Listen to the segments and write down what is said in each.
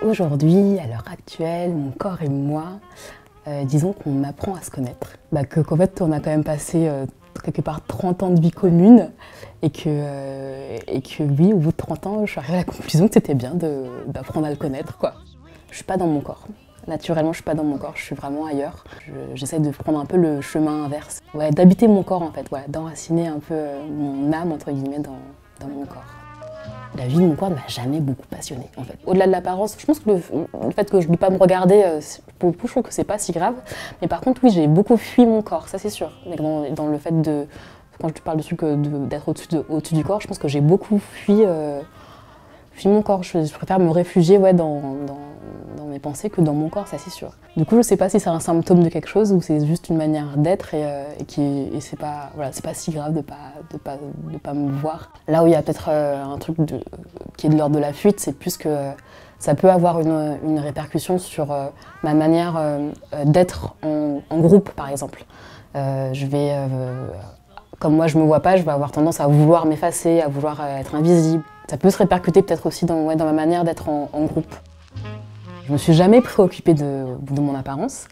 Aujourd'hui, à l'heure actuelle, mon corps et moi, disons qu'on apprend à se connaître. Qu'en fait, on a quand même passé quelque part 30 ans de vie commune et que oui, au bout de 30 ans, je suis arrivée à la conclusion que c'était bien d'apprendre à le connaître, quoi. Je suis pas dans mon corps. Naturellement, je suis pas dans mon corps, je suis vraiment ailleurs. J'essaie de prendre un peu le chemin inverse. Ouais, d'habiter mon corps en fait, ouais, d'enraciner un peu mon âme, entre guillemets, dans mon corps. La vie de mon corps ne m'a jamais beaucoup passionnée, en fait. Au-delà de l'apparence, je pense que le fait que je ne dois pas me regarder, pour le coup, je trouve que c'est pas si grave. Mais par contre, oui, j'ai beaucoup fui mon corps, ça c'est sûr. Mais dans le fait de, quand je te parle dessus d'être au-dessus du corps, je pense que j'ai beaucoup fui mon corps. Je préfère me réfugier dans mes pensées que dans mon corps, ça c'est sûr. Du coup, je sais pas si c'est un symptôme de quelque chose ou c'est juste une manière d'être et c'est pas, voilà, c'est pas si grave de pas me voir. Là où il y a peut-être un truc qui est de l'ordre de la fuite, c'est plus que ça peut avoir une répercussion sur ma manière d'être en groupe, par exemple. Comme moi je me vois pas, je vais avoir tendance à vouloir m'effacer, à vouloir être invisible. Ça peut se répercuter peut-être aussi dans ma manière d'être en groupe. Je me suis jamais préoccupée de mon apparence,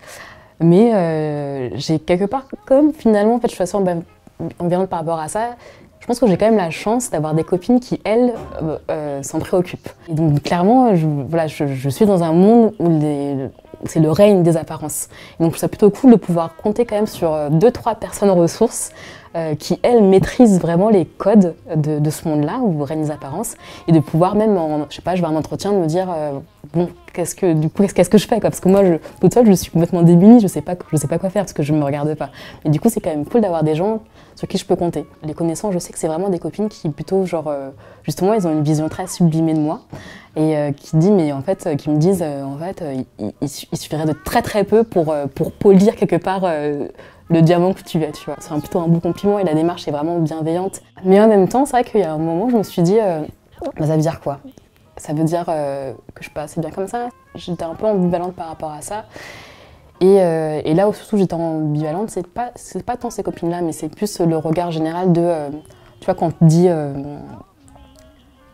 mais j'ai quelque part, comme finalement, en fait, je suis assez ambivalente par rapport à ça. Je pense que j'ai quand même la chance d'avoir des copines qui, elles, s'en préoccupent. Et donc clairement, je suis dans un monde où c'est le règne des apparences. Et donc je trouve ça plutôt cool de pouvoir compter quand même sur 2-3 personnes ressources qui, elles, maîtrisent vraiment les codes de ce monde-là, où règnent les apparences, et de pouvoir même, je sais pas, je vais à un entretien, de me dire, bon, qu'est-ce que je fais, quoi, parce que moi, toute seule, je suis complètement démunie, je sais pas quoi faire, parce que je me regarde pas. Et du coup, c'est quand même cool d'avoir des gens sur qui je peux compter. Les connaissants, je sais que c'est vraiment des copines qui, plutôt, justement, ils ont une vision très sublimée de moi, et qui me disent, il suffirait de très très peu pour polir quelque part le diamant que tu es, tu vois. C'est plutôt un beau compliment et la démarche est vraiment bienveillante. Mais en même temps, c'est vrai qu'il y a un moment où je me suis dit, ça veut dire quoi? Ça veut dire que je suis pas assez bien comme ça? J'étais un peu ambivalente par rapport à ça. Et là où surtout j'étais ambivalente, c'est pas tant ces copines-là, mais c'est plus le regard général de, tu vois, quand on te dit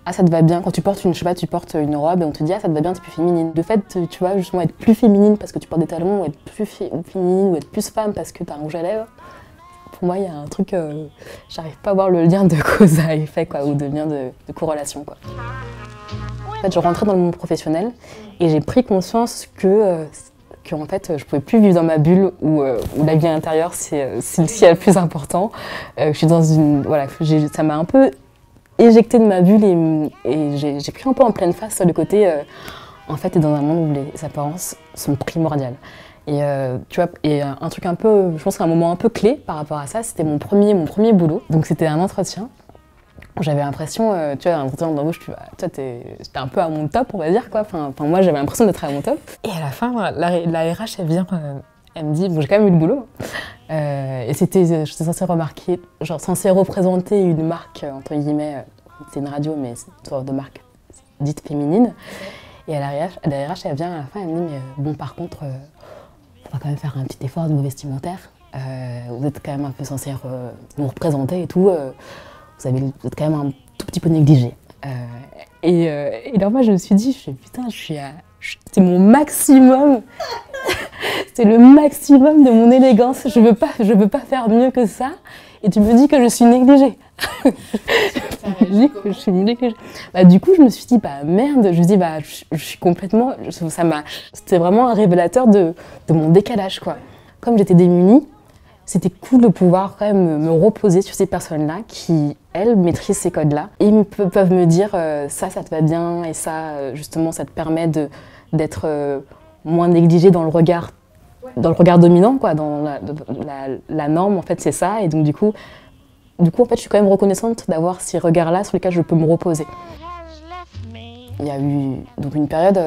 ah, ça te va bien, quand tu portes une robe et on te dit ah, ça te va bien, t'es plus féminine. Le fait, tu vois, justement être plus féminine parce que tu portes des talons, ou être plus féminine, ou être plus femme parce que t'as un rouge à lèvres, pour moi, il y a un truc, j'arrive pas à voir le lien de cause à effet, quoi, ou de lien de corrélation, quoi. En fait, je rentrais dans le monde professionnel et j'ai pris conscience que en fait, je pouvais plus vivre dans ma bulle où la vie intérieure, c'est ce qui est le plus important. Je suis dans ça m'a un peu éjectée de ma bulle et j'ai pris un peu en pleine face le côté, en fait, t'es dans un monde où les apparences sont primordiales. Et tu vois, et un truc un peu, je pense qu'un moment un peu clé par rapport à ça, c'était mon premier boulot. Donc c'était un entretien. J'avais l'impression, tu vois, un entretien d'embauche, j'étais un peu à mon top, on va dire, quoi. Enfin, moi, j'avais l'impression d'être à mon top. Et à la fin, la RH, elle vient, elle me dit, bon, j'ai quand même eu le boulot. Et j'étais censée censée représenter une marque, entre guillemets, c'est une radio, mais c'est une sorte de marque dite féminine. Et la RH, elle vient à la fin, elle me dit, mais bon, par contre, on va quand même faire un petit effort de vos vestimentaires. Vous êtes quand même un peu censé nous représenter et tout. Vous êtes quand même un tout petit peu négligé. Et alors moi, je me suis dit, putain, c'est mon maximum. C'est le maximum de mon élégance. Je veux pas faire mieux que ça. Et tu me dis que je suis négligée. Je dis que je suis négligée. Du coup, je me suis dit, merde. Je me dis, je suis complètement. C'était vraiment un révélateur de mon décalage, quoi. Comme j'étais démunie, c'était cool de pouvoir quand même me reposer sur ces personnes-là qui, elles, maîtrisent ces codes-là. Et ils peuvent me dire ça te va bien, et ça, justement, ça te permet d'être moins négligé dans le regard dominant, quoi, dans la norme, en fait, c'est ça. Et donc, du coup, en fait, je suis quand même reconnaissante d'avoir ces regards-là sur lesquels je peux me reposer. Il y a eu donc une période,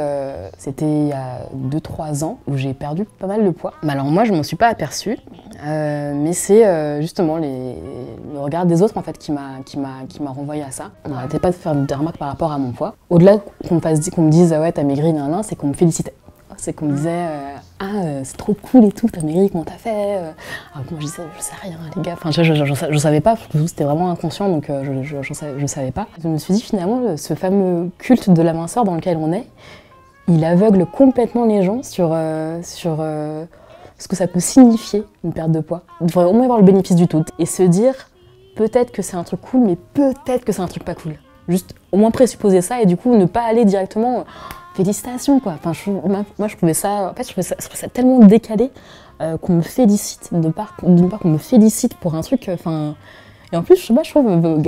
c'était il y a 2-3 ans, où j'ai perdu pas mal de poids. Alors moi, je m'en suis pas aperçue, mais c'est justement le regard des autres en fait qui m'a renvoyé à ça. On n'arrêtait pas de faire des remarques par rapport à mon poids. Au-delà qu'on me dise ah ouais t'as maigri, c'est qu'on me félicitait. C'est qu'on me disait c'est trop cool et tout, t'as maigri, comment t'as fait Alors que moi je disais je sais rien les gars, enfin je savais pas, c'était vraiment inconscient donc je savais pas. Je me suis dit finalement ce fameux culte de la minceur dans lequel on est, il aveugle complètement les gens sur ce que ça peut signifier, une perte de poids. Il devrait au moins avoir le bénéfice du tout et se dire peut-être que c'est un truc cool, mais peut-être que c'est un truc pas cool. Juste au moins présupposer ça et du coup ne pas aller directement félicitations quoi. Enfin, moi je trouvais ça, en fait, je trouvais ça tellement décalé qu'on me félicite, de part qu'on me félicite pour un truc. Et en plus, je sais pas, je trouve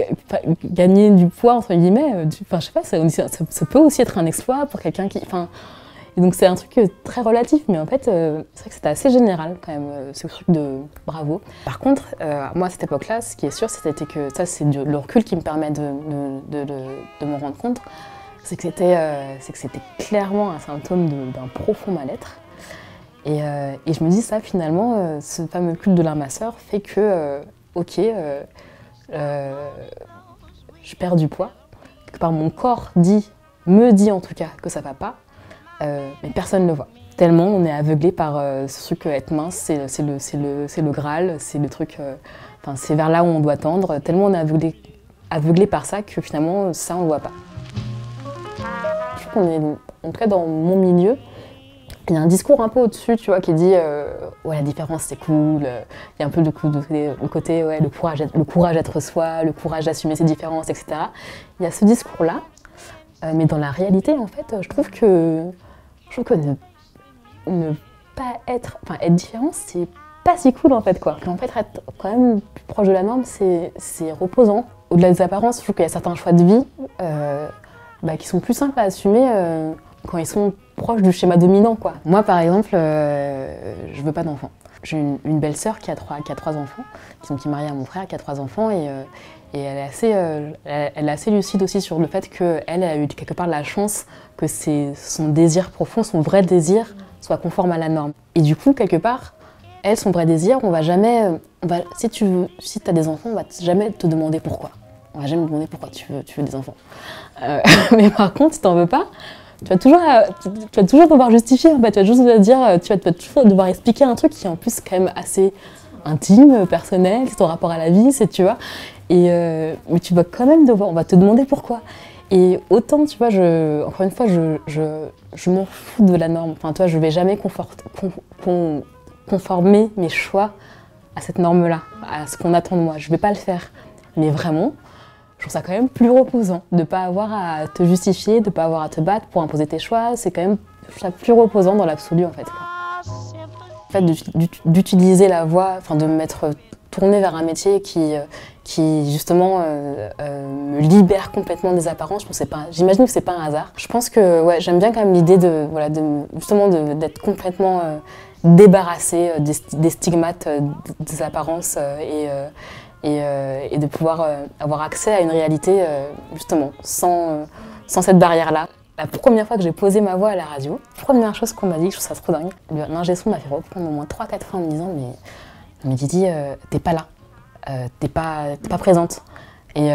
gagner du poids entre guillemets, je sais pas, ça peut aussi être un exploit pour quelqu'un qui, et donc c'est un truc très relatif, mais en fait, c'est vrai que c'était assez général quand même, ce truc de bravo. Par contre, moi à cette époque-là, ce qui est sûr, c'était que ça, c'est le recul qui me permet de me rendre compte, c'est que c'était clairement un symptôme d'un profond mal-être. Et je me dis ça, finalement, ce fameux culte de l'âme sœur fait que, ok, je perds du poids, quelque part mon corps me dit en tout cas que ça va pas. Mais personne ne le voit. Tellement on est aveuglé par ce truc être mince, c'est le Graal, c'est le truc, c'est vers là où on doit tendre. Tellement on est aveuglé par ça que finalement ça on le voit pas. Je trouve qu'on est, en tout cas dans mon milieu, il y a un discours un peu au-dessus, tu vois, qui dit ouais la différence c'est cool. Il y a un peu le côté ouais, le courage d'être soi, le courage d'assumer ses différences, etc. Il y a ce discours-là, mais dans la réalité en fait, je trouve que ne pas être différent, c'est pas si cool en fait quoi. En fait, être quand même plus proche de la norme, c'est reposant. Au-delà des apparences, je trouve qu'il y a certains choix de vie qui sont plus simples à assumer quand ils sont proches du schéma dominant quoi. Moi par exemple, je veux pas d'enfants. J'ai une belle-sœur qui a trois enfants, qui est mariée à mon frère, qui a 3 enfants et elle est assez lucide aussi sur le fait qu'elle a eu quelque part la chance que son désir profond, son vrai désir, soit conforme à la norme. Et du coup, quelque part, elle, son vrai désir, si tu as des enfants, on va jamais te demander pourquoi. On va jamais te demander pourquoi tu veux des enfants. Mais par contre, si t'en veux pas, tu vas toujours devoir justifier. En fait. Tu vas toujours devoir expliquer un truc qui est en plus quand même assez intime, personnel, c'est ton rapport à la vie, tu vois. Mais tu vas quand même on va te demander pourquoi. Et autant, tu vois, encore une fois, je m'en fous de la norme. Enfin, toi, je vais jamais conformer mes choix à cette norme-là, à ce qu'on attend de moi. Je vais pas le faire. Mais vraiment, je trouve ça quand même plus reposant de pas avoir à te justifier, de pas avoir à te battre pour imposer tes choix. C'est quand même, je trouve ça plus reposant dans l'absolu, en fait. En fait, d'utiliser la voix, de me mettre tournée vers un métier qui justement me libère complètement des apparences. J'imagine que c'est pas un hasard. Je pense que ouais, j'aime bien quand même l'idée d'être complètement débarrassée des stigmates des apparences et de pouvoir avoir accès à une réalité justement sans cette barrière-là. La première fois que j'ai posé ma voix à la radio, première chose qu'on m'a dit, je trouve ça trop dingue, l'ingé son m'a fait reprendre au moins 3-4 fois en me disant mais Didi, t'es pas là, t'es pas présente. Et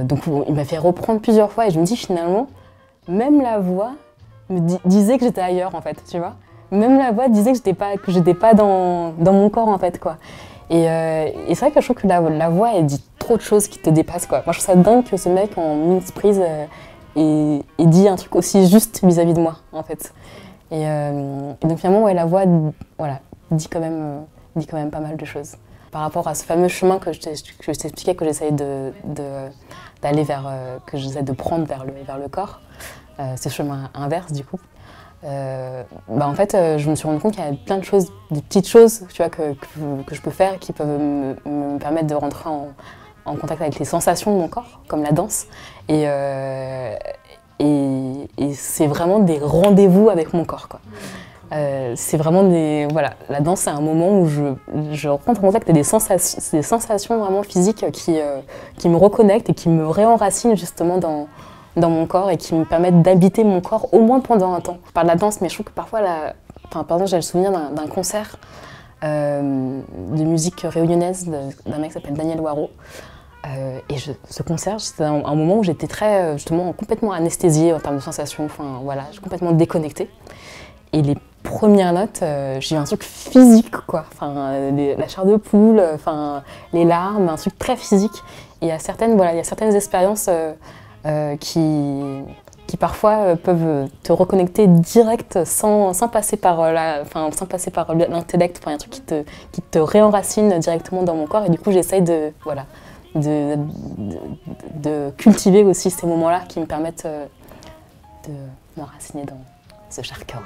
donc il m'a fait reprendre plusieurs fois et je me dis finalement, même la voix me disait que j'étais ailleurs en fait, tu vois. Même la voix disait que j'étais pas dans mon corps en fait quoi. Et c'est vrai que je trouve que la voix elle dit trop de choses qui te dépassent quoi. Moi je trouve ça dingue que ce mec en minute prise et dit un truc aussi juste vis-à-vis de moi en fait. Et donc finalement ouais, la voix dit quand même pas mal de choses. Par rapport à ce fameux chemin que je t'expliquais que j'essaye d'aller que j'essaie de prendre vers le corps, ce chemin inverse du coup. En fait, je me suis rendu compte qu'il y avait plein de choses, des petites choses, tu vois, que je peux faire qui peuvent me permettre de rentrer en contact avec les sensations de mon corps, comme la danse. Et c'est vraiment des rendez-vous avec mon corps, quoi. C'est vraiment la danse, c'est un moment où je rentre en contact avec des sensations vraiment physiques qui me reconnectent et qui me réenracinent justement dans mon corps et qui me permettent d'habiter mon corps au moins pendant un temps. Je parle de la danse, mais je trouve que parfois, par exemple, j'ai le souvenir d'un concert de musique réunionnaise d'un mec qui s'appelle Daniel Waro. Et ce concert, c'était un moment où j'étais très, justement, complètement anesthésiée en termes de sensations, j'ai complètement déconnectée. Et les premières notes, j'ai eu un truc physique, quoi. La chair de poule, les larmes, un truc très physique. Et il y a certaines expériences qui qui parfois peuvent te reconnecter direct sans passer par l'intellect. Enfin, il y a un truc qui te réenracine directement dans mon corps et du coup j'essaye de cultiver aussi ces moments-là qui me permettent de m'enraciner dans ce cher corps.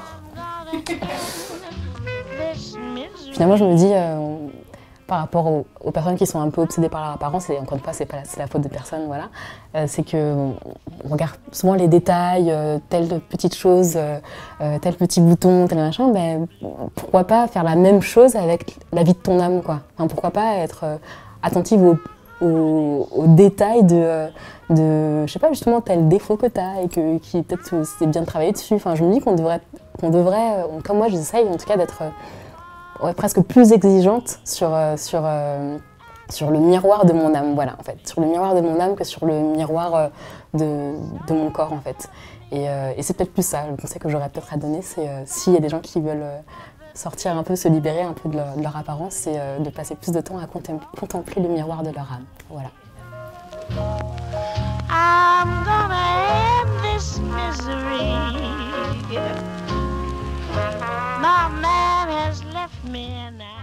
Finalement, je me dis, par rapport aux personnes qui sont un peu obsédées par leur apparence, et encore une fois, c'est la faute de personne, voilà, c'est qu'on regarde souvent les détails, telle petite chose, tel petit bouton, tel machin, ben, pourquoi pas faire la même chose avec la vie de ton âme, quoi. Enfin, pourquoi pas être attentive aux détails de je sais pas, justement, tel défaut que tu as et qui peut-être c'est bien de travailler dessus. Enfin, je me dis qu'on devrait, comme moi j'essaye en tout cas d'être presque plus exigeante sur le miroir de mon âme, voilà, en fait. Sur le miroir de mon âme que sur le miroir de mon corps, en fait. Et c'est peut-être plus ça, le conseil que j'aurais peut-être à donner, c'est s'il y a des gens qui veulent sortir un peu, se libérer un peu de leur apparence, c'est de passer plus de temps à contempler le miroir de leur âme. Voilà. I'm gonna end this misery. My man has left me now.